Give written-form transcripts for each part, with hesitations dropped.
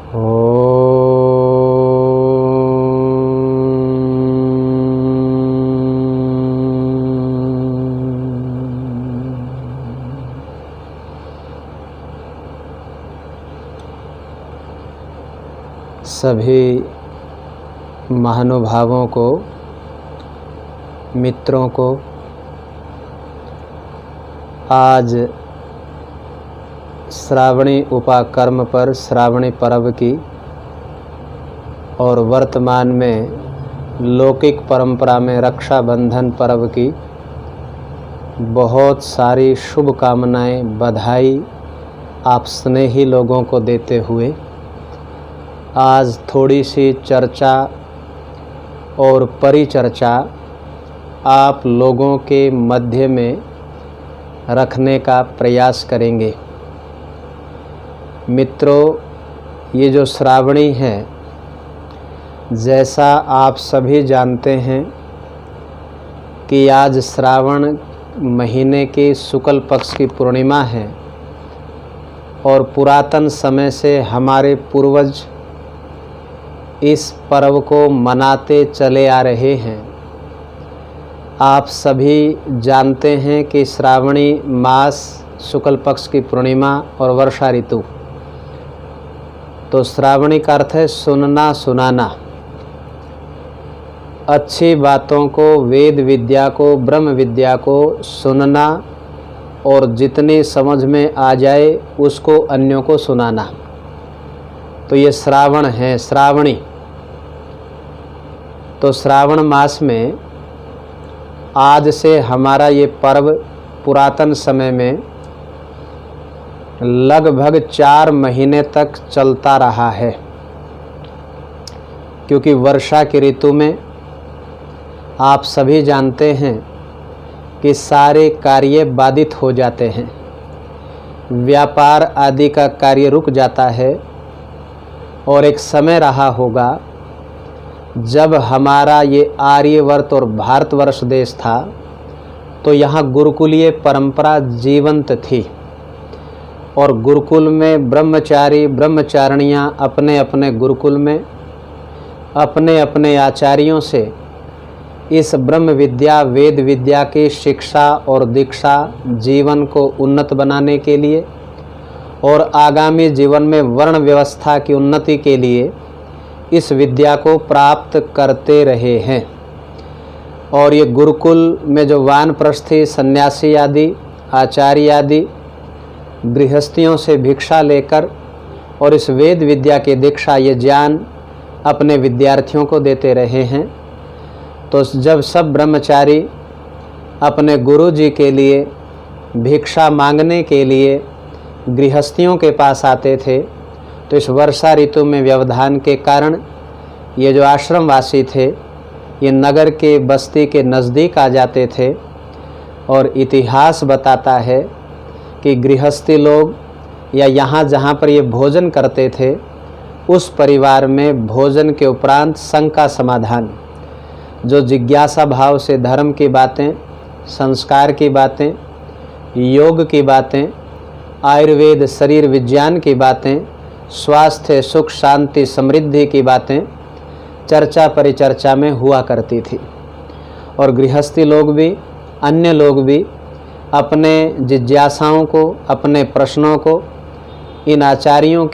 सभी महानुभावों को, मित्रों को आज श्रावणी उपाकर्म पर श्रावणी पर्व की और वर्तमान में लौकिक परंपरा में रक्षाबंधन पर्व की बहुत सारी शुभकामनाएं, बधाई आप स्नेही लोगों को देते हुए आज थोड़ी सी चर्चा और परिचर्चा आप लोगों के मध्य में रखने का प्रयास करेंगे। मित्रों, ये जो श्रावणी है, जैसा आप सभी जानते हैं कि आज श्रावण महीने की शुक्ल पक्ष की पूर्णिमा है और पुरातन समय से हमारे पूर्वज इस पर्व को मनाते चले आ रहे हैं। आप सभी जानते हैं कि श्रावणी मास, शुक्ल पक्ष की पूर्णिमा और वर्षा ऋतु, तो श्रावणी का अर्थ है सुनना, सुनाना। अच्छी बातों को, वेद विद्या को, ब्रह्म विद्या को सुनना और जितनी समझ में आ जाए उसको अन्यों को सुनाना। तो ये श्रावण है, श्रावणी। तो श्रावण मास में आज से हमारा ये पर्व पुरातन समय में लगभग 4 महीने तक चलता रहा है, क्योंकि वर्षा की ऋतु में आप सभी जानते हैं कि सारे कार्य बाधित हो जाते हैं, व्यापार आदि का कार्य रुक जाता है। और एक समय रहा होगा जब हमारा ये आर्यवर्त और भारतवर्ष देश था, तो यहाँ गुरुकुलीय परंपरा जीवंत थी और गुरुकुल में ब्रह्मचारी ब्रह्मचारिणियाँ अपने अपने गुरुकुल में अपने अपने आचार्यों से इस ब्रह्म विद्या, वेद विद्या की शिक्षा और दीक्षा जीवन को उन्नत बनाने के लिए और आगामी जीवन में वर्ण व्यवस्था की उन्नति के लिए इस विद्या को प्राप्त करते रहे हैं। और ये गुरुकुल में जो वानप्रस्थी, सन्यासी आदि, आचार्य आदि गृहस्थियों से भिक्षा लेकर और इस वेद विद्या की दीक्षा, ये ज्ञान अपने विद्यार्थियों को देते रहे हैं। तो जब सब ब्रह्मचारी अपने गुरु जी के लिए भिक्षा मांगने के लिए गृहस्थियों के पास आते थे, तो इस वर्षा ऋतु में व्यवधान के कारण ये जो आश्रमवासी थे, ये नगर के बस्ती के नज़दीक आ जाते थे। और इतिहास बताता है कि गृहस्थी लोग या यहाँ जहाँ पर ये भोजन करते थे, उस परिवार में भोजन के उपरांत शंका समाधान, जो जिज्ञासा भाव से धर्म की बातें, संस्कार की बातें, योग की बातें, आयुर्वेद शरीर विज्ञान की बातें, स्वास्थ्य सुख शांति समृद्धि की बातें चर्चा परिचर्चा में हुआ करती थी। और गृहस्थी लोग भी, अन्य लोग भी अपने जिज्ञासाओं को, अपने प्रश्नों को इन आचार्यों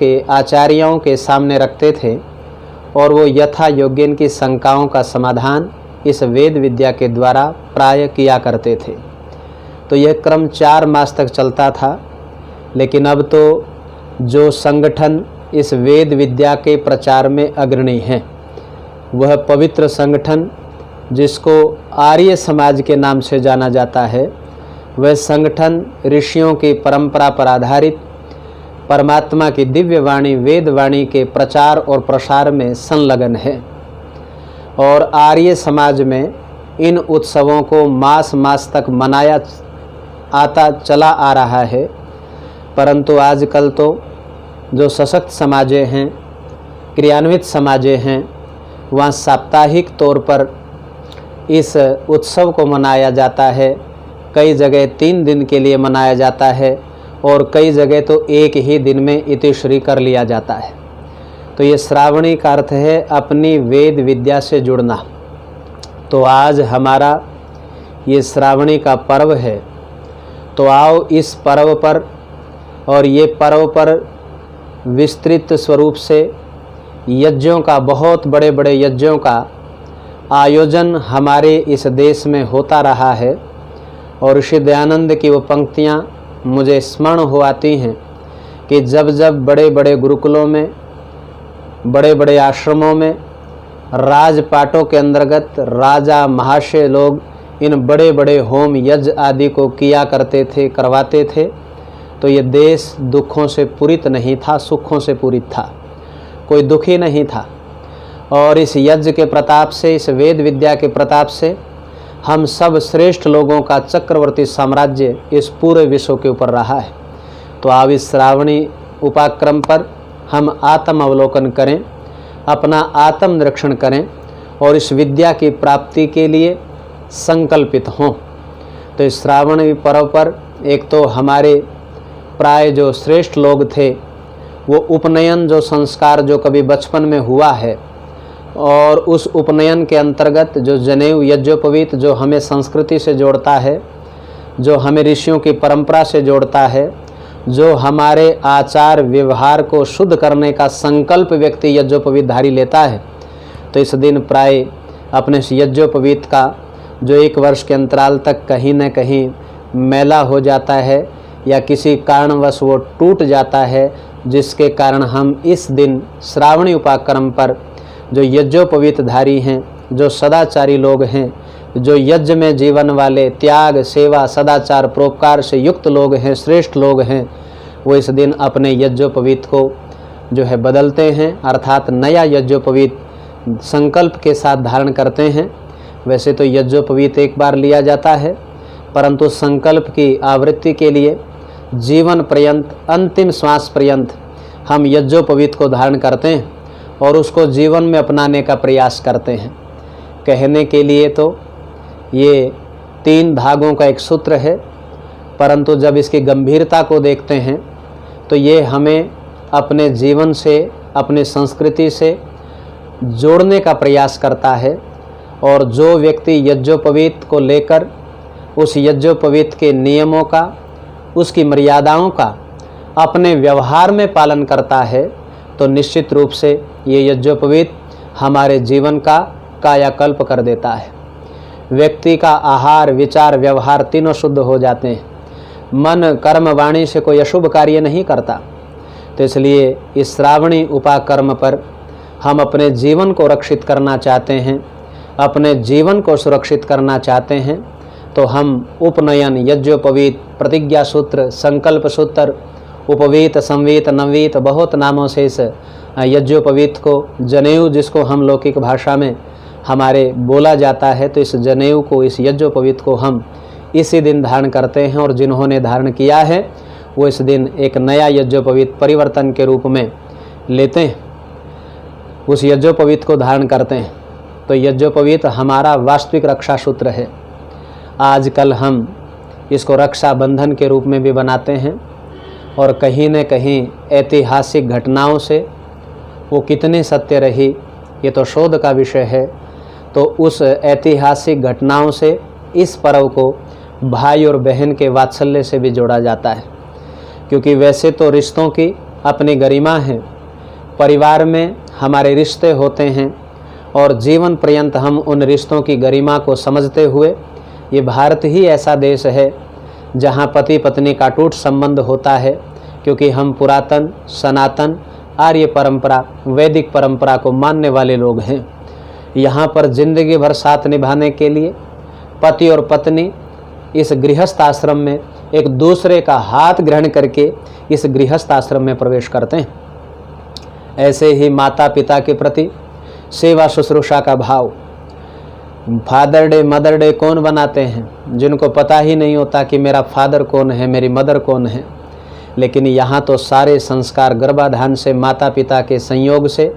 के सामने रखते थे और वो यथा योग्य इनकी शंकाओं का समाधान इस वेद विद्या के द्वारा प्राय किया करते थे। तो यह क्रम 4 मास तक चलता था। लेकिन अब तो जो संगठन इस वेद विद्या के प्रचार में अग्रणी हैं, वह पवित्र संगठन जिसको आर्य समाज के नाम से जाना जाता है, वह संगठन ऋषियों की परंपरा पर आधारित परमात्मा की दिव्य वाणी, वेद वाणी के प्रचार और प्रसार में संलग्न है। और आर्य समाज में इन उत्सवों को मास मास तक मनाया आता चला आ रहा है। परंतु आजकल तो जो सशक्त समाजें हैं, क्रियान्वित समाजें हैं, वहाँ साप्ताहिक तौर पर इस उत्सव को मनाया जाता है। कई जगह 3 दिन के लिए मनाया जाता है और कई जगह तो एक ही दिन में इतिश्री कर लिया जाता है। तो ये श्रावणी का अर्थ है अपनी वेद विद्या से जुड़ना। तो आज हमारा ये श्रावणी का पर्व है, तो आओ इस पर्व पर और ये पर्व पर विस्तृत स्वरूप से यज्ञों का, बहुत बड़े बड़े यज्ञों का आयोजन हमारे इस देश में होता रहा है। और ऋषि दयानंद की वो पंक्तियाँ मुझे स्मरण हो आती हैं कि जब जब बड़े बड़े गुरुकुलों में, बड़े बड़े आश्रमों में, राजपाटों के अंतर्गत राजा महाशय लोग इन बड़े बड़े होम यज्ञ आदि को किया करते थे, करवाते थे, तो ये देश दुखों से पूरित नहीं था, सुखों से पूरित था, कोई दुखी नहीं था। और इस यज्ञ के प्रताप से, इस वेद विद्या के प्रताप से हम सब श्रेष्ठ लोगों का चक्रवर्ती साम्राज्य इस पूरे विश्व के ऊपर रहा है। तो आप इस श्रावणी उपाक्रम पर हम आत्म अवलोकन करें, अपना आत्म निरीक्षण करें और इस विद्या की प्राप्ति के लिए संकल्पित हों। तो इस श्रावणी पर्व पर एक तो हमारे प्राय जो श्रेष्ठ लोग थे, वो उपनयन जो संस्कार जो कभी बचपन में हुआ है, और उस उपनयन के अंतर्गत जो जनेऊ यज्ञोपवीत जो हमें संस्कृति से जोड़ता है, जो हमें ऋषियों की परंपरा से जोड़ता है, जो हमारे आचार व्यवहार को शुद्ध करने का संकल्प व्यक्ति यज्ञोपवीतधारी लेता है, तो इस दिन प्राय अपने यज्ञोपवीत का जो 1 वर्ष के अंतराल तक कहीं न कहीं मैला हो जाता है या किसी कारणवश वो टूट जाता है, जिसके कारण हम इस दिन श्रावणी उपाक्रम पर जो यज्ञोपवीतधारी हैं, जो सदाचारी लोग हैं, जो यज्ञ में जीवन वाले, त्याग, सेवा, सदाचार, परोपकार से युक्त लोग हैं, श्रेष्ठ लोग हैं, वो इस दिन अपने यज्ञोपवीत को जो है बदलते हैं, अर्थात नया यज्ञोपवीत संकल्प के साथ धारण करते हैं। वैसे तो यज्ञोपवीत एक बार लिया जाता है, परंतु संकल्प की आवृत्ति के लिए जीवन पर्यंत, अंतिम श्वास पर्यंत हम यज्ञोपवीत को धारण करते हैं और उसको जीवन में अपनाने का प्रयास करते हैं। कहने के लिए तो ये 3 धागों का एक सूत्र है, परंतु जब इसकी गंभीरता को देखते हैं तो ये हमें अपने जीवन से, अपनी संस्कृति से जोड़ने का प्रयास करता है। और जो व्यक्ति यज्ञोपवीत को लेकर उस यज्ञोपवीत के नियमों का, उसकी मर्यादाओं का अपने व्यवहार में पालन करता है, तो निश्चित रूप से ये यज्ञोपवीत हमारे जीवन का कायाकल्प कर देता है। व्यक्ति का आहार, विचार, व्यवहार तीनों शुद्ध हो जाते हैं। मन, कर्म, वाणी से कोई अशुभ कार्य नहीं करता। तो इसलिए इस श्रावणी उपाकर्म पर हम अपने जीवन को रक्षित करना चाहते हैं, अपने जीवन को सुरक्षित करना चाहते हैं, तो हम उपनयन, यज्ञोपवीत, प्रतिज्ञा सूत्र, संकल्प सूत्र, उपवीत, संवीत, नववीत, बहुत नामों से इस यज्ञोपवीत को, जनेऊ जिसको हम लौकिक भाषा में हमारे बोला जाता है, तो इस जनेऊ को, इस यज्ञोपवीत को हम इसी दिन धारण करते हैं। और जिन्होंने धारण किया है वो इस दिन एक नया यज्ञोपवीत परिवर्तन के रूप में लेते हैं, उस यज्ञोपवीत को धारण करते हैं। तो यज्ञोपवीत हमारा वास्तविक रक्षा सूत्र है। आजकल हम इसको रक्षा बंधन के रूप में भी बनाते हैं, और कहीं न कहीं ऐतिहासिक घटनाओं से वो कितनी सत्य रही, ये तो शोध का विषय है। तो उस ऐतिहासिक घटनाओं से इस पर्व को भाई और बहन के वात्सल्य से भी जोड़ा जाता है, क्योंकि वैसे तो रिश्तों की अपनी गरिमा है, परिवार में हमारे रिश्ते होते हैं और जीवन पर्यंत हम उन रिश्तों की गरिमा को समझते हुए, ये भारत ही ऐसा देश है जहाँ पति पत्नी का अटूट संबंध होता है, क्योंकि हम पुरातन, सनातन, आर्य परंपरा, वैदिक परंपरा को मानने वाले लोग हैं। यहाँ पर जिंदगी भर साथ निभाने के लिए पति और पत्नी इस गृहस्थ आश्रम में एक दूसरे का हाथ ग्रहण करके इस गृहस्थ आश्रम में प्रवेश करते हैं। ऐसे ही माता पिता के प्रति सेवा शुश्रूषा का भाव, फादर डे, मदर डे कौन बनाते हैं, जिनको पता ही नहीं होता कि मेरा फादर कौन है, मेरी मदर कौन है। लेकिन यहाँ तो सारे संस्कार गर्भाधान से, माता पिता के संयोग से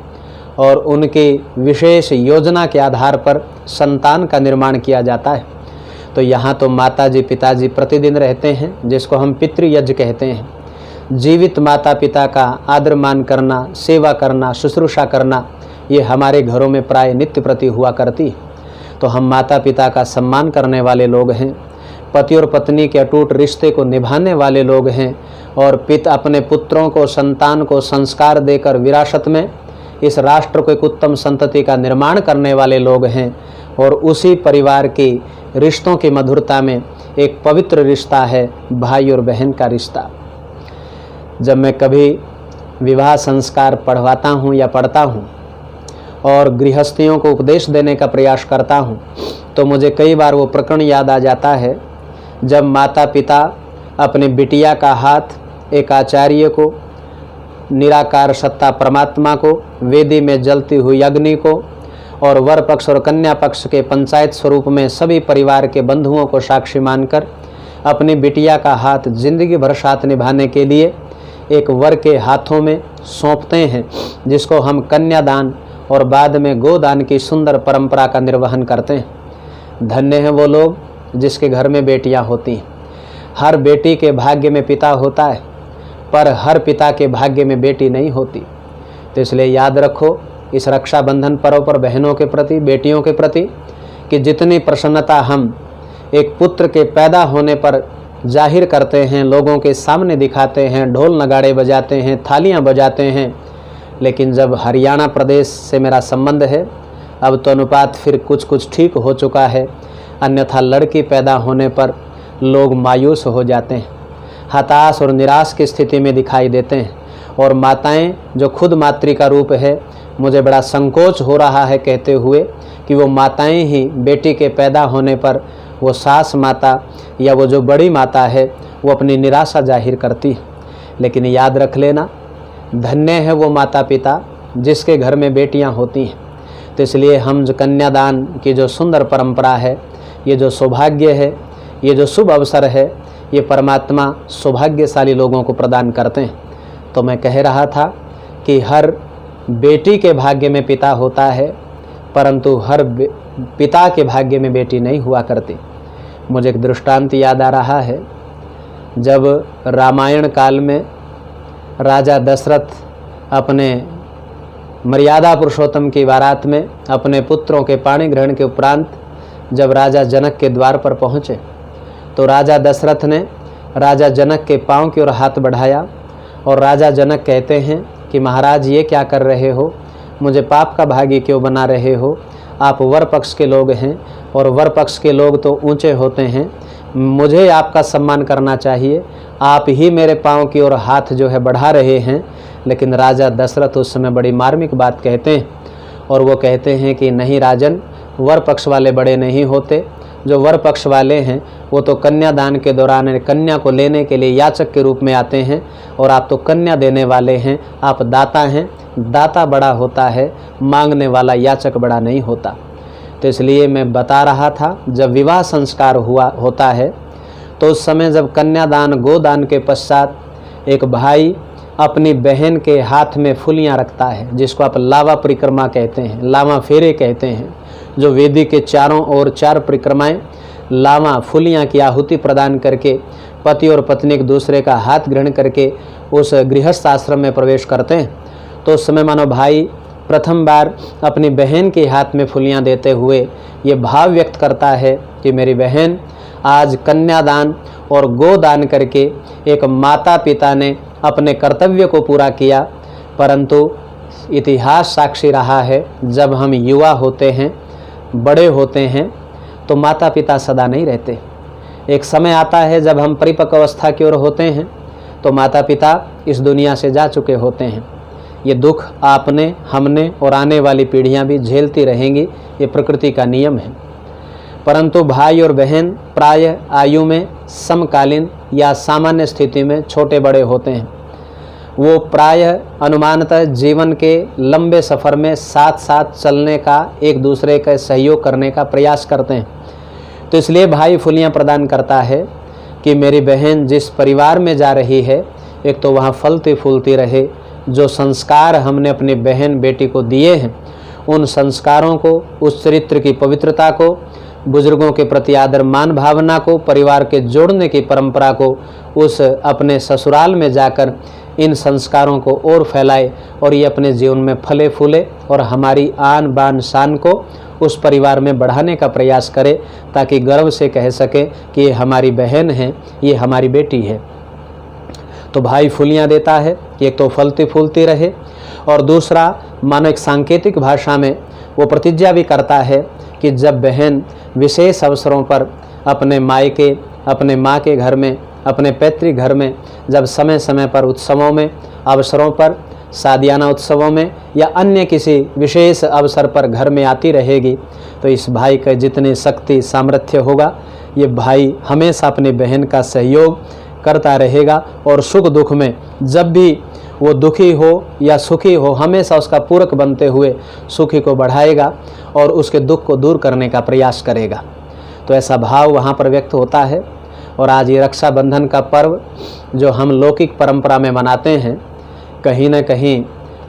और उनकी विशेष योजना के आधार पर संतान का निर्माण किया जाता है। तो यहाँ तो माताजी पिताजी प्रतिदिन रहते हैं, जिसको हम पितृयज्ञ कहते हैं। जीवित माता पिता का आदर मान करना, सेवा करना, शुश्रूषा करना, ये हमारे घरों में प्राय नित्य प्रति हुआ करती। तो हम माता पिता का सम्मान करने वाले लोग हैं, पति और पत्नी के अटूट रिश्ते को निभाने वाले लोग हैं, और अपने पुत्रों को, संतान को संस्कार देकर विरासत में इस राष्ट्र को एक उत्तम संतति का निर्माण करने वाले लोग हैं। और उसी परिवार की रिश्तों की मधुरता में एक पवित्र रिश्ता है भाई और बहन का रिश्ता। जब मैं कभी विवाह संस्कार पढ़वाता हूँ या पढ़ता हूँ और गृहस्थियों को उपदेश देने का प्रयास करता हूँ, तो मुझे कई बार वो प्रकरण याद आ जाता है जब माता पिता अपने बिटिया का हाथ एक आचार्य को, निराकार सत्ता परमात्मा को, वेदी में जलती हुई अग्नि को और वर पक्ष और कन्या पक्ष के पंचायत स्वरूप में सभी परिवार के बंधुओं को साक्षी मानकर अपनी बिटिया का हाथ जिंदगी भर साथ निभाने के लिए एक वर के हाथों में सौंपते हैं, जिसको हम कन्यादान और बाद में गोदान की सुंदर परंपरा का निर्वहन करते हैं। धन्य हैं वो लोग जिसके घर में बेटियां होती हैं। हर बेटी के भाग्य में पिता होता है, पर हर पिता के भाग्य में बेटी नहीं होती। तो इसलिए याद रखो इस रक्षाबंधन पर्व पर बहनों के प्रति, बेटियों के प्रति, कि जितनी प्रसन्नता हम एक पुत्र के पैदा होने पर जाहिर करते हैं, लोगों के सामने दिखाते हैं, ढोल नगाड़े बजाते हैं, थालियां बजाते हैं, लेकिन जब हरियाणा प्रदेश से मेरा संबंध है, अब तो अनुपात फिर कुछ कुछ ठीक हो चुका है। अन्यथा लड़की पैदा होने पर लोग मायूस हो जाते हैं, हताश और निराश की स्थिति में दिखाई देते हैं। और माताएं जो खुद मातृ का रूप है, मुझे बड़ा संकोच हो रहा है कहते हुए कि वो माताएं ही बेटी के पैदा होने पर, वो सास माता या वो जो बड़ी माता है, वो अपनी निराशा जाहिर करती है। लेकिन याद रख लेना, धन्य है वो माता पिता जिसके घर में बेटियां होती हैं। तो इसलिए हम जो कन्यादान की जो सुंदर परंपरा है, ये जो सौभाग्य है, ये जो शुभ अवसर है, ये परमात्मा सौभाग्यशाली लोगों को प्रदान करते हैं। तो मैं कह रहा था कि हर बेटी के भाग्य में पिता होता है, परंतु हर पिता के भाग्य में बेटी नहीं हुआ करती। मुझे एक दृष्टांत याद आ रहा है, जब रामायण काल में राजा दशरथ अपने मर्यादा पुरुषोत्तम की बारात में अपने पुत्रों के पाणी ग्रहण के उपरांत जब राजा जनक के द्वार पर पहुँचे, तो राजा दशरथ ने राजा जनक के पांव की ओर हाथ बढ़ाया और राजा जनक कहते हैं कि महाराज ये क्या कर रहे हो, मुझे पाप का भागी क्यों बना रहे हो? आप वर पक्ष के लोग हैं और वर पक्ष के लोग तो ऊंचे होते हैं, मुझे आपका सम्मान करना चाहिए, आप ही मेरे पांव की ओर हाथ जो है बढ़ा रहे हैं। लेकिन राजा दशरथ उस समय बड़ी मार्मिक बात कहते हैं और वो कहते हैं कि नहीं राजन, वर पक्ष वाले बड़े नहीं होते, जो वर पक्ष वाले हैं वो तो कन्यादान के दौरान कन्या को लेने के लिए याचक के रूप में आते हैं, और आप तो कन्या देने वाले हैं, आप दाता हैं, दाता बड़ा होता है, मांगने वाला याचक बड़ा नहीं होता। तो इसलिए मैं बता रहा था, जब विवाह संस्कार होता है तो उस समय जब कन्यादान गोदान के पश्चात एक भाई अपनी बहन के हाथ में फुलियाँ रखता है, जिसको आप लावा परिक्रमा कहते हैं, लावा फेरे कहते हैं, जो वेदी के चारों ओर 4 परिक्रमाएं लावा फुलियाँ की आहुति प्रदान करके पति और पत्नी एक दूसरे का हाथ ग्रहण करके उस गृहस्थ आश्रम में प्रवेश करते हैं। तो उस समय मानो भाई प्रथम बार अपनी बहन के हाथ में फुलियाँ देते हुए ये भाव व्यक्त करता है कि मेरी बहन, आज कन्यादान और गोदान करके एक माता पिता ने अपने कर्तव्य को पूरा किया, परंतु इतिहास साक्षी रहा है, जब हम युवा होते हैं, बड़े होते हैं, तो माता पिता सदा नहीं रहते। एक समय आता है जब हम परिपक्व अवस्था की ओर होते हैं, तो माता पिता इस दुनिया से जा चुके होते हैं। ये दुख आपने, हमने और आने वाली पीढ़ियां भी झेलती रहेंगी, ये प्रकृति का नियम है। परंतु भाई और बहन प्रायः आयु में समकालीन या सामान्य स्थिति में छोटे बड़े होते हैं। वो प्रायः अनुमानतः जीवन के लंबे सफ़र में साथ साथ चलने का, एक दूसरे का सहयोग करने का प्रयास करते हैं। तो इसलिए भाई फुलियाँ प्रदान करता है कि मेरी बहन जिस परिवार में जा रही है, एक तो वहाँ फलती फूलती रहे। जो संस्कार हमने अपनी बहन बेटी को दिए हैं, उन संस्कारों को, उस चरित्र की पवित्रता को बुजुर्गों के प्रति आदर मान भावना को, परिवार के जोड़ने की परंपरा को उस अपने ससुराल में जाकर इन संस्कारों को और फैलाए और ये अपने जीवन में फले फूले और हमारी आन बान शान को उस परिवार में बढ़ाने का प्रयास करे, ताकि गर्व से कह सके कि ये हमारी बहन है, ये हमारी बेटी है। तो भाई फूलियाँ देता है, एक तो फलती फूलती रहे, और दूसरा मानो एक सांकेतिक भाषा में वो प्रतिज्ञा भी करता है कि जब बहन विशेष अवसरों पर अपने मायके, अपने माँ के घर में, अपने पैतृक घर में, जब समय समय पर उत्सवों में, अवसरों पर, शादियाना उत्सवों में या अन्य किसी विशेष अवसर पर घर में आती रहेगी, तो इस भाई का जितनी शक्ति सामर्थ्य होगा, ये भाई हमेशा अपनी बहन का सहयोग करता रहेगा और सुख दुख में जब भी वो दुखी हो या सुखी हो, हमेशा उसका पूरक बनते हुए सुखी को बढ़ाएगा और उसके दुख को दूर करने का प्रयास करेगा। तो ऐसा भाव वहाँ पर व्यक्त होता है। और आज ये रक्षाबंधन का पर्व जो हम लौकिक परंपरा में मनाते हैं, कहीं न कहीं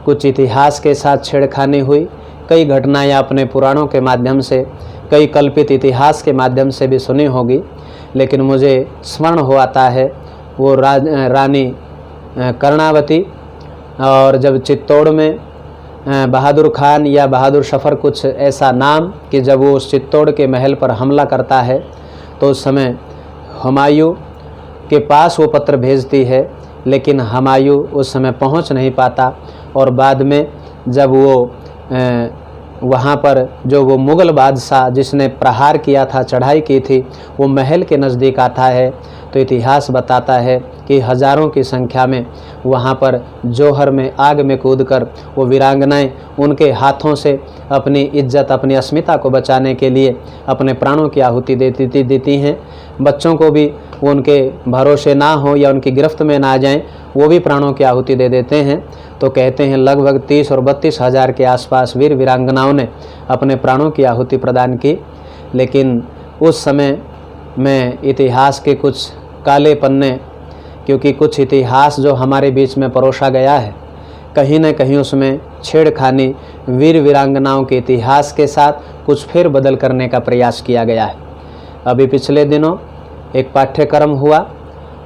कुछ इतिहास के साथ छेड़खानी हुई, कई घटनाएं अपने पुराणों के माध्यम से, कई कल्पित इतिहास के माध्यम से भी सुनी होगी, लेकिन मुझे स्मरण हो आता है वो रानी कर्णावती, और जब चित्तौड़ में बहादुर खान या बहादुर सफ़र कुछ ऐसा नाम, कि जब वो उस चित्तौड़ के महल पर हमला करता है तो उस समय हुमायूं के पास वो पत्र भेजती है, लेकिन हुमायूं उस समय पहुंच नहीं पाता, और बाद में जब वो वहाँ पर जो वो मुग़ल बादशाह जिसने प्रहार किया था, चढ़ाई की थी, वो महल के नज़दीक आता है, तो इतिहास बताता है कि हज़ारों की संख्या में वहाँ पर जौहर में आग में कूदकर वो वीरांगनाएं उनके हाथों से अपनी इज्जत, अपनी अस्मिता को बचाने के लिए अपने प्राणों की आहुति देती हैं। बच्चों को भी उनके भरोसे ना हो या उनकी गिरफ्त में ना जाएं, वो भी प्राणों की आहुति दे देते हैं। तो कहते हैं लगभग 30 और 32 हज़ार के आसपास वीर वीरांगनाओं ने अपने प्राणों की आहुति प्रदान की। लेकिन उस समय में इतिहास के कुछ काले पन्ने, क्योंकि कुछ इतिहास जो हमारे बीच में परोसा गया है, कहीं न कहीं उसमें छेड़खानी वीर वीरांगनाओं के इतिहास के साथ कुछ फेर बदल करने का प्रयास किया गया है। अभी पिछले दिनों एक पाठ्यक्रम हुआ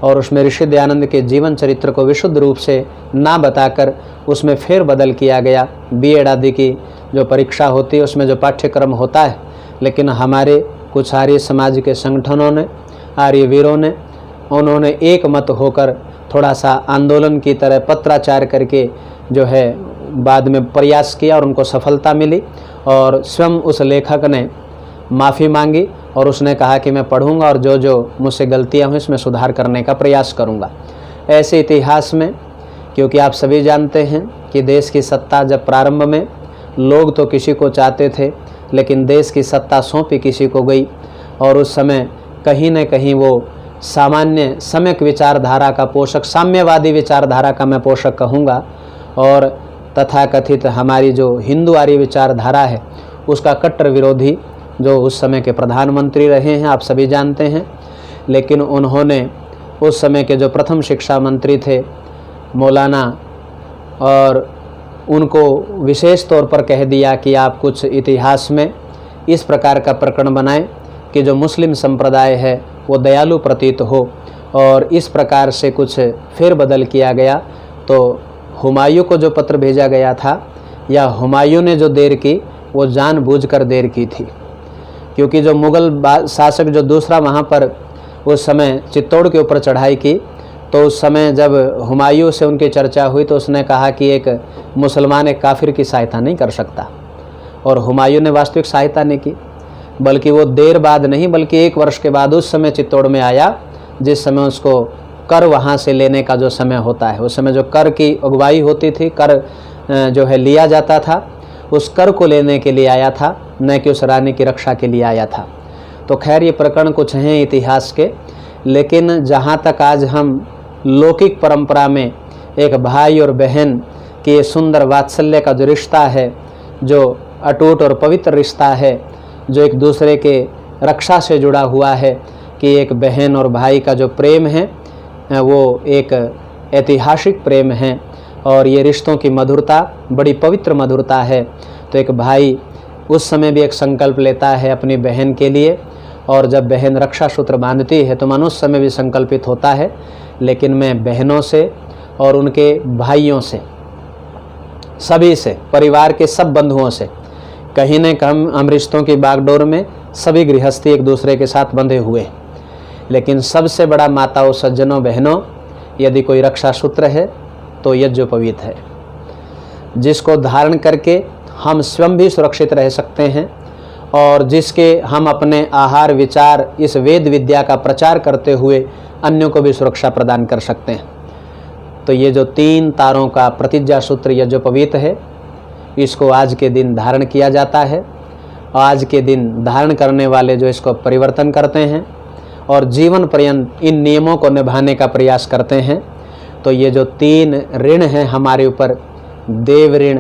और उसमें ऋषि दयानंद के जीवन चरित्र को विशुद्ध रूप से ना बताकर उसमें फेर बदल किया गया। बीएड आदि की जो परीक्षा होती है उसमें जो पाठ्यक्रम होता है, लेकिन हमारे कुछ आर्य समाज के संगठनों ने, आर्य वीरों ने, उन्होंने एक मत होकर थोड़ा सा आंदोलन की तरह पत्राचार करके जो है बाद में प्रयास किया और उनको सफलता मिली, और स्वयं उस लेखक ने माफ़ी मांगी और उसने कहा कि मैं पढ़ूंगा और जो जो मुझसे गलतियां हुई इसमें सुधार करने का प्रयास करूंगा। ऐसे इतिहास में, क्योंकि आप सभी जानते हैं कि देश की सत्ता जब प्रारंभ में लोग तो किसी को चाहते थे, लेकिन देश की सत्ता सौंपी किसी को गई, और उस समय कहीं न कहीं वो सामान्य सम्यक विचारधारा का पोषक, साम्यवादी विचारधारा का मैं पोषक कहूँगा, और तथाकथित हमारी जो हिंदू आर्य विचारधारा है उसका कट्टर विरोधी जो उस समय के प्रधानमंत्री रहे हैं, आप सभी जानते हैं। लेकिन उन्होंने उस समय के जो प्रथम शिक्षा मंत्री थे मौलाना, और उनको विशेष तौर पर कह दिया कि आप कुछ इतिहास में इस प्रकार का प्रकरण बनाएं कि जो मुस्लिम संप्रदाय है वो दयालु प्रतीत हो, और इस प्रकार से कुछ फेरबदल किया गया। तो हुमायूं को जो पत्र भेजा गया था, या हुमायूं ने जो देर की, वो जानबूझकर देर की थी, क्योंकि जो मुग़ल शासक जो दूसरा वहाँ पर उस समय चित्तौड़ के ऊपर चढ़ाई की, तो उस समय जब हुमायूं से उनकी चर्चा हुई तो उसने कहा कि एक मुसलमान एक काफिर की सहायता नहीं कर सकता, और हुमायूं ने वास्तविक सहायता नहीं की, बल्कि वो देर बाद नहीं बल्कि 1 वर्ष के बाद उस समय चित्तौड़ में आया, जिस समय उसको कर वहाँ से लेने का जो समय होता है, उस समय जो कर की अगुवाई होती थी, कर जो है लिया जाता था, उस कर को लेने के लिए आया था, न कि उस रानी की रक्षा के लिए आया था। तो खैर ये प्रकरण कुछ हैं इतिहास के, लेकिन जहाँ तक आज हम लौकिक परंपरा में एक भाई और बहन की ये सुंदर वात्सल्य का जो रिश्ता है, जो अटूट और पवित्र रिश्ता है, जो एक दूसरे के रक्षा से जुड़ा हुआ है, कि एक बहन और भाई का जो प्रेम है वो एक ऐतिहासिक प्रेम है, और ये रिश्तों की मधुरता बड़ी पवित्र मधुरता है। तो एक भाई उस समय भी एक संकल्प लेता है अपनी बहन के लिए, और जब बहन रक्षा सूत्र बांधती है तो मन उस समय भी संकल्पित होता है, लेकिन मैं बहनों से और उनके भाइयों से, सभी से, परिवार के सब बंधुओं से, कहीं न कहीं हम रिश्तों की बागडोर में सभी गृहस्थी एक दूसरे के साथ बंधे हुए, लेकिन सबसे बड़ा माताओं, सज्जनों, बहनों, यदि कोई रक्षा सूत्र है तो यज्ञोपवीत है, जिसको धारण करके हम स्वयं भी सुरक्षित रह सकते हैं और जिसके हम अपने आहार विचार इस वेद विद्या का प्रचार करते हुए अन्यों को भी सुरक्षा प्रदान कर सकते हैं। तो ये जो 3 तारों का प्रतिज्ञा सूत्र यज्ञोपवीत है, इसको आज के दिन धारण किया जाता है। आज के दिन धारण करने वाले जो इसको परिवर्तन करते हैं और जीवन पर्यंत इन नियमों को निभाने का प्रयास करते हैं, तो ये जो 3 ऋण हैं हमारे ऊपर, देव ऋण,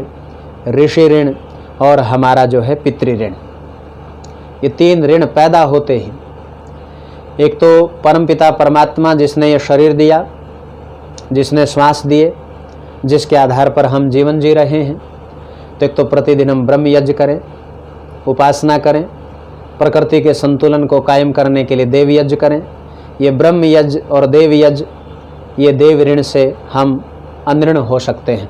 ऋषि ऋण और हमारा जो है पितृ ऋण, ये 3 ऋण पैदा होते ही, एक तो परमपिता परमात्मा जिसने ये शरीर दिया, जिसने श्वास दिए, जिसके आधार पर हम जीवन जी रहे हैं, तो एक तो प्रतिदिन हम ब्रह्म यज्ञ करें, उपासना करें, प्रकृति के संतुलन को कायम करने के लिए देव यज्ञ करें। ये ब्रह्म यज्ञ और देव यज्ञ, ये देव ऋण से हम अनऋण हो सकते हैं।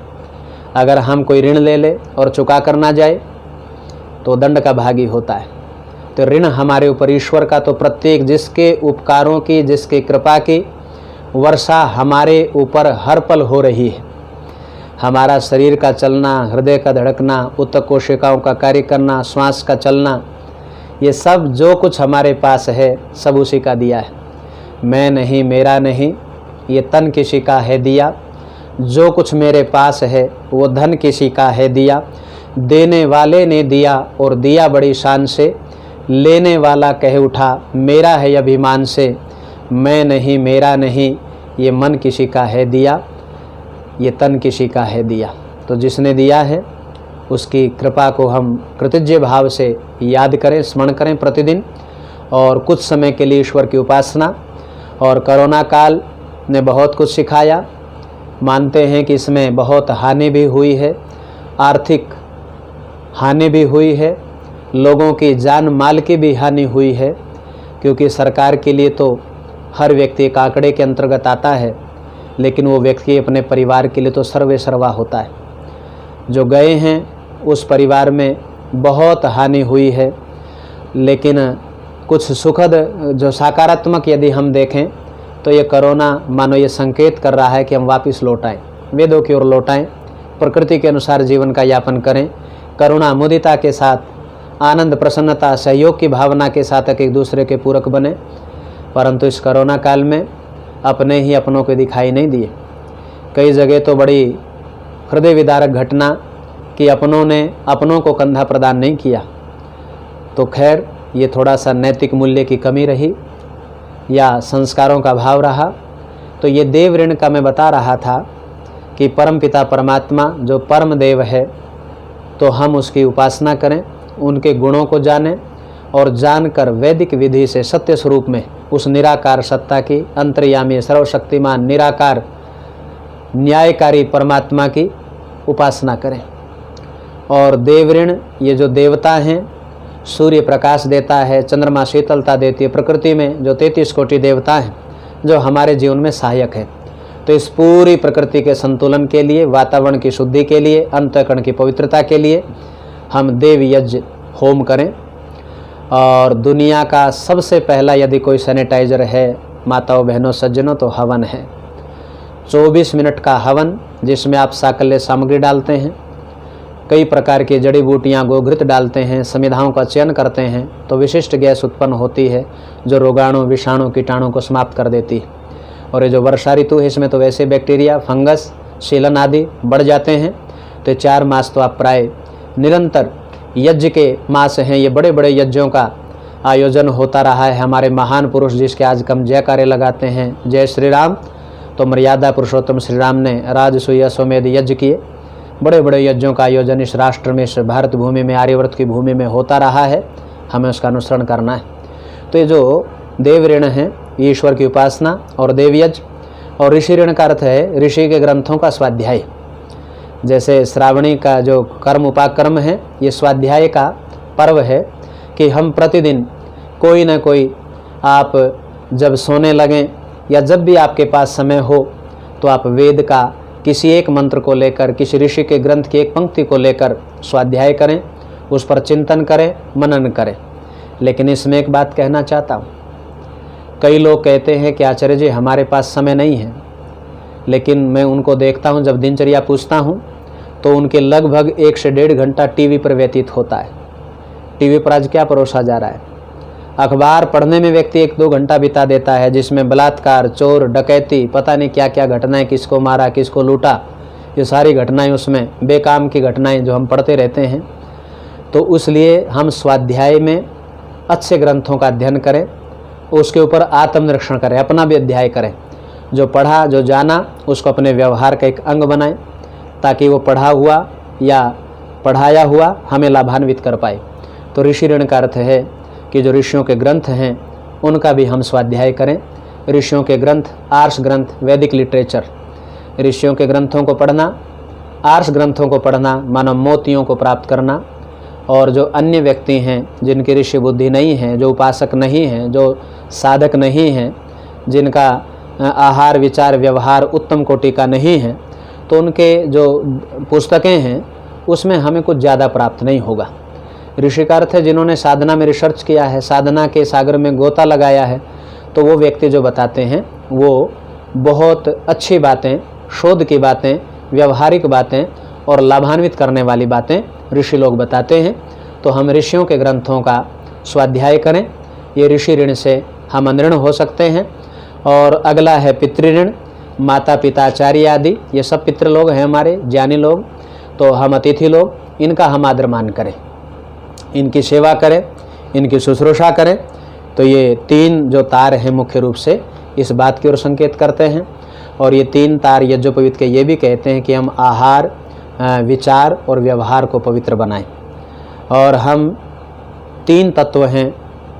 अगर हम कोई ऋण ले ले और चुका कर ना जाए तो दंड का भागी होता है। तो ऋण हमारे ऊपर ईश्वर का, तो प्रत्येक जिसके उपकारों की, जिसकी कृपा की वर्षा हमारे ऊपर हर पल हो रही है। हमारा शरीर का चलना, हृदय का धड़कना, उत्तक कोशिकाओं का कार्य करना, श्वास का चलना, ये सब जो कुछ हमारे पास है सब उसी का दिया है। मैं नहीं, मेरा नहीं, ये तन किसी का है दिया। जो कुछ मेरे पास है वो धन किसी का है दिया। देने वाले ने दिया और दिया बड़ी शान से, लेने वाला कह उठा मेरा है अभिमान से। मैं नहीं, मेरा नहीं, ये मन किसी का है दिया, ये तन किसी का है दिया। तो जिसने दिया है उसकी कृपा को हम कृतज्ञ भाव से याद करें, स्मरण करें प्रतिदिन, और कुछ समय के लिए ईश्वर की उपासना। और कोरोना काल ने बहुत कुछ सिखाया। मानते हैं कि इसमें बहुत हानि भी हुई है, आर्थिक हानि भी हुई है, लोगों की जान माल की भी हानि हुई है, क्योंकि सरकार के लिए तो हर व्यक्ति एक आंकड़े के अंतर्गत आता है, लेकिन वो व्यक्ति अपने परिवार के लिए तो सर्वे सर्वा होता है। जो गए हैं उस परिवार में बहुत हानि हुई है, लेकिन कुछ सुखद जो सकारात्मक यदि हम देखें तो ये कोरोना मानो ये संकेत कर रहा है कि हम वापस लौट आएँ, वेदों की ओर लौट आएँ, प्रकृति के अनुसार जीवन का यापन करें, करुणा मुदिता के साथ, आनंद, प्रसन्नता, सहयोग की भावना के साथ एक दूसरे के पूरक बने। परंतु इस कोरोना काल में अपने ही अपनों को दिखाई नहीं दिए। कई जगह तो बड़ी हृदय विदारक घटना कि अपनों ने अपनों को कंधा प्रदान नहीं किया। तो खैर, ये थोड़ा सा नैतिक मूल्य की कमी रही या संस्कारों का भाव रहा। तो ये देव ऋण का मैं बता रहा था कि परमपिता परमात्मा जो परम देव है, तो हम उसकी उपासना करें, उनके गुणों को जानें और जानकर वैदिक विधि से सत्य स्वरूप में उस निराकार सत्ता की, अंतर्यामी, सर्वशक्तिमान, निराकार, न्यायकारी परमात्मा की उपासना करें। और देव ऋण, ये जो देवता हैं, सूर्य प्रकाश देता है, चंद्रमा शीतलता देती है, प्रकृति में जो 33 कोटि देवता हैं जो हमारे जीवन में सहायक है। तो इस पूरी प्रकृति के संतुलन के लिए, वातावरण की शुद्धि के लिए, अंतःकरण की पवित्रता के लिए हम देव यज्ञ होम करें। और दुनिया का सबसे पहला यदि कोई सैनिटाइजर है माताओं, बहनों, सज्जनों, तो हवन है। 24 मिनट का हवन, जिसमें आप साकल्य सामग्री डालते हैं, कई प्रकार की जड़ी बूटियाँ, गोघृत डालते हैं, समिधाओं का चयन करते हैं, तो विशिष्ट गैस उत्पन्न होती है जो रोगाणु, विषाणु, कीटाणु को समाप्त कर देती है। और ये जो वर्षा ऋतु है, इसमें तो वैसे बैक्टीरिया, फंगस, शीलन आदि बढ़ जाते हैं। तो 4 मास तो आप प्राय निरंतर यज्ञ के मास हैं। ये बड़े बड़े यज्ञों का आयोजन होता रहा है। हमारे महान पुरुष जिसके आज हम जयकारे लगाते हैं, जय श्री राम, तो मर्यादा पुरुषोत्तम श्री राम ने राजसूय अश्वमेध यज्ञ किए। बड़े बड़े यज्ञों का आयोजन इस राष्ट्र में, इस भारत भूमि में, आर्यवर्त की भूमि में होता रहा है। हमें उसका अनुसरण करना है। तो ये जो देव ऋण है, ईश्वर की उपासना और देव यज्ञ, और ऋषि ऋण का अर्थ है ऋषि के ग्रंथों का स्वाध्याय। जैसे श्रावणी का जो कर्म उपाकर्म है, ये स्वाध्याय का पर्व है कि हम प्रतिदिन कोई ना कोई, आप जब सोने लगें या जब भी आपके पास समय हो, तो आप वेद का किसी एक मंत्र को लेकर, किसी ऋषि के ग्रंथ की एक पंक्ति को लेकर स्वाध्याय करें, उस पर चिंतन करें, मनन करें। लेकिन इसमें एक बात कहना चाहता हूँ, कई लोग कहते हैं कि आचार्य जी हमारे पास समय नहीं है, लेकिन मैं उनको देखता हूँ, जब दिनचर्या पूछता हूँ तो उनके लगभग 1 से 1.5 घंटा टीवी पर व्यतीत होता है। टीवी पर आज क्या परोसा जा रहा है? अखबार पढ़ने में व्यक्ति 1-2 घंटा बिता देता है, जिसमें बलात्कार, चोर, डकैती, पता नहीं क्या क्या घटनाएं, किसको मारा, किसको लूटा, ये सारी घटनाएं उसमें बेकाम की घटनाएं जो हम पढ़ते रहते हैं। तो इसलिए हम स्वाध्याय में अच्छे ग्रंथों का अध्ययन करें, उसके ऊपर आत्मनिरीक्षण करें, अपना भी अध्याय करें। जो पढ़ा, जो जाना, उसको अपने व्यवहार का एक अंग बनाएं, ताकि वो पढ़ा हुआ या पढ़ाया हुआ हमें लाभान्वित कर पाए। तो ऋषि ऋण का अर्थ है कि जो ऋषियों के ग्रंथ हैं उनका भी हम स्वाध्याय करें। ऋषियों के ग्रंथ, आर्ष ग्रंथ, वैदिक लिटरेचर, ऋषियों के ग्रंथों को पढ़ना, आर्ष ग्रंथों को पढ़ना मानव मोतियों को प्राप्त करना। और जो अन्य व्यक्ति हैं जिनकी ऋषि बुद्धि नहीं है, जो उपासक नहीं हैं, जो साधक नहीं हैं, जिनका आहार विचार व्यवहार उत्तम कोटि का नहीं है, तो उनके जो पुस्तकें हैं उसमें हमें कुछ ज़्यादा प्राप्त नहीं होगा। ऋषि का अर्थ है जिन्होंने साधना में रिसर्च किया है, साधना के सागर में गोता लगाया है, तो वो व्यक्ति जो बताते हैं वो बहुत अच्छी बातें, शोध की बातें, व्यवहारिक बातें और लाभान्वित करने वाली बातें ऋषि लोग बताते हैं। तो हम ऋषियों के ग्रंथों का स्वाध्याय करें, ये ऋषि ऋण से हम अनऋण हो सकते हैं। और अगला है पितृऋण, माता पिता आचार्य आदि, ये सब पितृ लोग हैं हमारे, ज्ञानी लोग। तो हम अतिथि लोग, इनका हम आदर मान करें, इनकी सेवा करें, इनकी शुश्रूषा करें। तो ये 3 जो तार हैं मुख्य रूप से इस बात की ओर संकेत करते हैं। और ये 3 तार यज्ञोपवीत के ये भी कहते हैं कि हम आहार, विचार और व्यवहार को पवित्र बनाएं। और हम 3 तत्व हैं,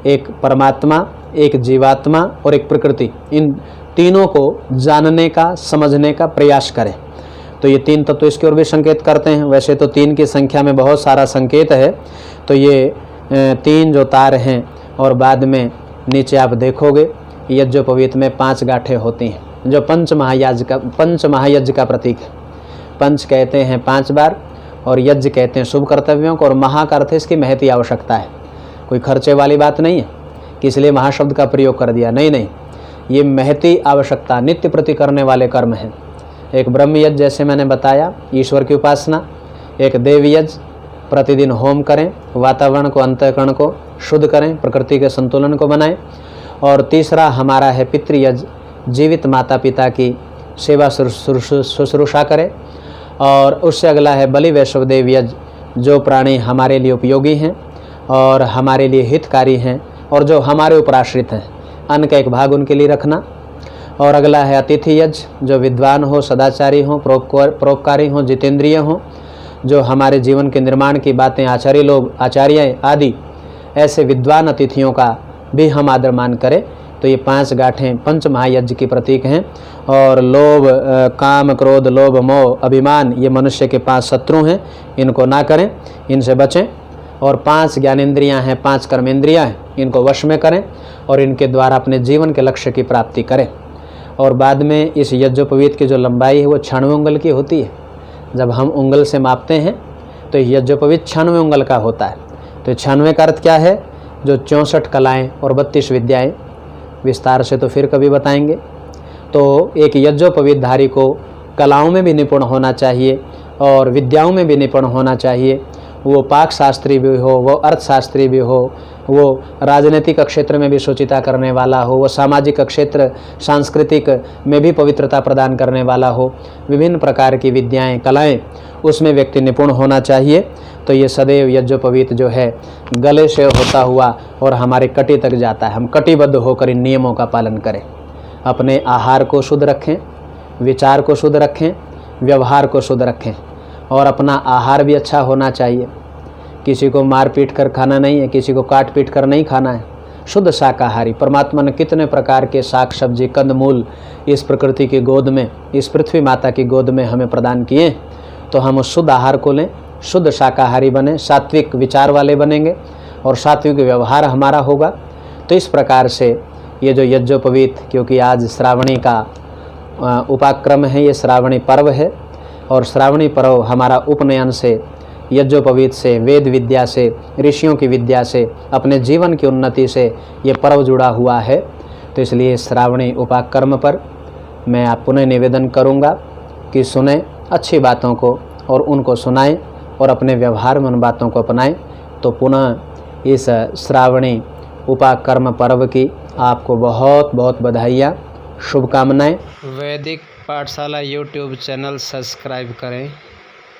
एक परमात्मा, एक जीवात्मा और एक प्रकृति, इन तीनों को जानने का, समझने का प्रयास करें। तो ये 3 तत्व इसकी ओर भी संकेत करते हैं। वैसे तो 3 की संख्या में बहुत सारा संकेत है। तो ये 3 जो तार हैं, और बाद में नीचे आप देखोगे यज्ञोपवीत में 5 गांठें होती हैं, जो पंच महायज्ञ का प्रतीक है। पंच कहते हैं 5 बार, और यज्ञ कहते हैं शुभ कर्तव्यों को, और महा का अर्थ इसकी महती आवश्यकता है। कोई खर्चे वाली बात नहीं है कि इसलिए महाशब्द का प्रयोग कर दिया, नहीं, ये महती आवश्यकता, नित्य प्रति करने वाले कर्म हैं। एक ब्रह्म यज्ञ जैसे मैंने बताया, ईश्वर की उपासना। एक देव यज्ञ, प्रतिदिन होम करें, वातावरण को, अंतःकरण को शुद्ध करें, प्रकृति के संतुलन को बनाएं। और तीसरा हमारा है पितृयज्ञ, जीवित माता पिता की सेवा शुश्रूषा करें। और उससे अगला है बलि वैष्णवदेव यज्ञ, जो प्राणी हमारे लिए उपयोगी हैं और हमारे लिए हितकारी हैं और जो हमारे ऊपर आश्रित हैं, अन्न का एक भाग उनके लिए रखना। और अगला है अतिथि यज्ञ, जो विद्वान हो, सदाचारी हो, परोपकारी हो, जितेंद्रिय हो, जो हमारे जीवन के निर्माण की बातें, आचार्य लोग, आचार्य आदि ऐसे विद्वान अतिथियों का भी हम आदर मान करें। तो ये 5 गांठें पंच महायज्ञ की प्रतीक हैं। और लोभ, काम, क्रोध, लोभ, मोह, अभिमान, ये मनुष्य के 5 शत्रु हैं, इनको ना करें, इनसे बचें। और 5 ज्ञानेंद्रियां हैं, 5 कर्मेंद्रियां हैं, इनको वश में करें और इनके द्वारा अपने जीवन के लक्ष्य की प्राप्ति करें। और बाद में इस यज्ञोपवीत की जो लंबाई है वो 96 उंगल की होती है। जब हम उंगल से मापते हैं तो यज्ञोपवीत 96 उंगल का होता है। तो 96 का अर्थ क्या है? जो 64 कलाएँ और 32 विद्याएँ, विस्तार से तो फिर कभी बताएंगे। तो एक यज्ञोपवीतधारी को कलाओं में भी निपुण होना चाहिए और विद्याओं में भी निपुण होना चाहिए। वो पाक शास्त्री भी हो, वो अर्थशास्त्री भी हो, वो राजनीतिक क्षेत्र में भी सुचिता करने वाला हो, वो सामाजिक क्षेत्र, सांस्कृतिक में भी पवित्रता प्रदान करने वाला हो, विभिन्न प्रकार की विद्याएं, कलाएं, उसमें व्यक्ति निपुण होना चाहिए। तो ये सदैव यज्ञोपवीत जो है गले से होता हुआ और हमारे कटी तक जाता है। हम कटिबद्ध होकर इन नियमों का पालन करें। अपने आहार को शुद्ध रखें, विचार को शुद्ध रखें, व्यवहार को शुद्ध रखें और अपना आहार भी अच्छा होना चाहिए। किसी को मार पीट कर खाना नहीं है, किसी को काट पीट कर नहीं खाना है। शुद्ध शाकाहारी। परमात्मा ने कितने प्रकार के साग सब्जी, कंदमूल इस प्रकृति की गोद में, इस पृथ्वी माता की गोद में हमें प्रदान किए। तो हम उस शुद्ध आहार को लें, शुद्ध शाकाहारी बने, सात्विक विचार वाले बनेंगे और सात्विक व्यवहार हमारा होगा। तो इस प्रकार से ये जो यज्ञोपवीत, क्योंकि आज श्रावणी का उपाक्रम है, ये श्रावणी पर्व है और श्रावणी पर्व हमारा उपनयन से, यज्ञोपवीत से, वेद विद्या से, ऋषियों की विद्या से, अपने जीवन की उन्नति से ये पर्व जुड़ा हुआ है। तो इसलिए श्रावणी उपाकर्म पर मैं आप पुनः निवेदन करूंगा कि सुने अच्छी बातों को और उनको सुनाएं और अपने व्यवहार में उन बातों को अपनाएं। तो पुनः इस श्रावणी उपाकर्म पर्व की आपको बहुत बहुत बधाइयाँ, शुभकामनाएं। वैदिक पाठशाला यूट्यूब चैनल सब्सक्राइब करें।